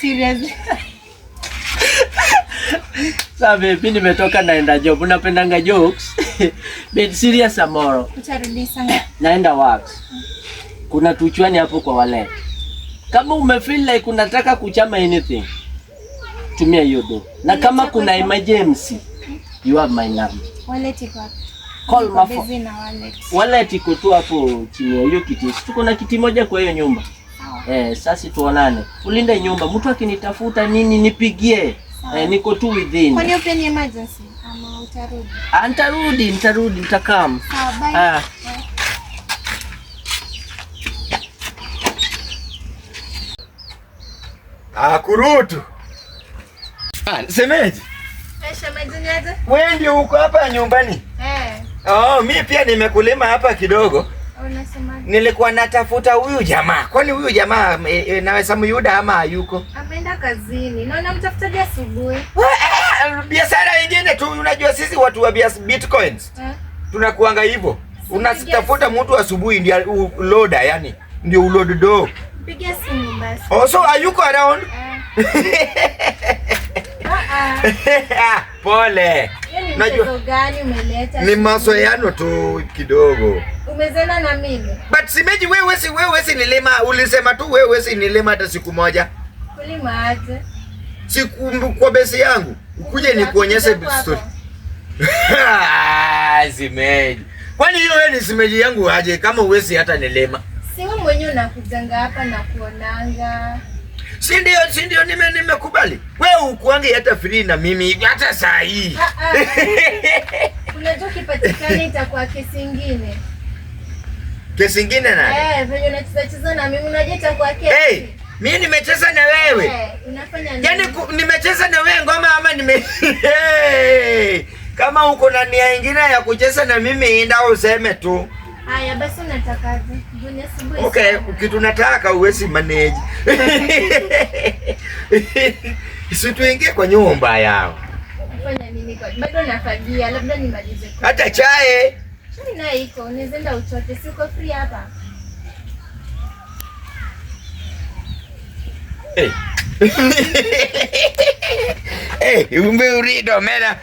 Seriously. Sasa vipi nimetoka naenda job. Unapendanga jokes? But serious amoro. Utarudi sana. Naenda works. Kuna tuchwani hapo kwa wale. Kama umefeel like unataka kuchama anything, tumia hiyo do. Na kama kuna emergency, you have my number. Wallet iko wapi? Call my phone. Wallet. Wallet iko tu hapo chini ya hiyo kiti. Tuko na kiti moja kwa hiyo nyumba. Sasa tuonane. Ulinde nyumba. Mtu akinitafuta nini nipigie. Niko tu within. Kwani upe ni emergency ama utarudi? Nitarudi, nitakam. Bye. Kurutu. Semeji. Shemeji niaje? Wewe ndio uko hapa nyumbani? Mimi pia nimekulima hapa kidogo. Unasema? Nilikuwa natafuta huyu jamaa. Kwani huyu jamaa naweza Myuda ama hayuko? Ameenda kazini. Naona mtafuta asubuhi. Biashara nyingine tu, unajua sisi watu wa Bitcoins. Tunakuanga hivyo. Unatafuta mtu asubuhi ndio loader, yani ndio uload do. Pigia simu basi. Also hayuko around? Pole. Najua gani umeleta? Ni mazoeano tu kidogo. Umezena na mimi. But Semeji, wewe si nilima, ulisema tu wewe si nilima hata siku moja. Kulima aje? Siku kwa besi yangu. Ukuje nikuonyeshe story. Semeji. Kwani hiyo wewe ni Semeji yangu aje kama uwezi hata nilima? Si wewe mwenyewe unakujanga hapa na kuonanga. Si ndio nimekubali. Wewe ukuange hata free na mimi hata saa hii. Unajua kipatikana itakuwa kesi nyingine. Kesi nyingine nani? Venye unacheza na mimi unajua itakuwa kesi. Mimi nimecheza na wewe. Unafanya nini? Yaani nimecheza na wewe ngoma ama kama uko na nia nyingine ya kucheza na mimi enda useme tu. Haya basi unatakaje? Dunia asubuhi. Okay, kitu nataka uwezi manage. Sisi tuingie kwa nyumba yao. Unafanya nini kwa? Bado nafagia, labda nimalize. Hata chai. Chai na iko, unaweza enda uchote, siko free hapa. Umbe urido mena.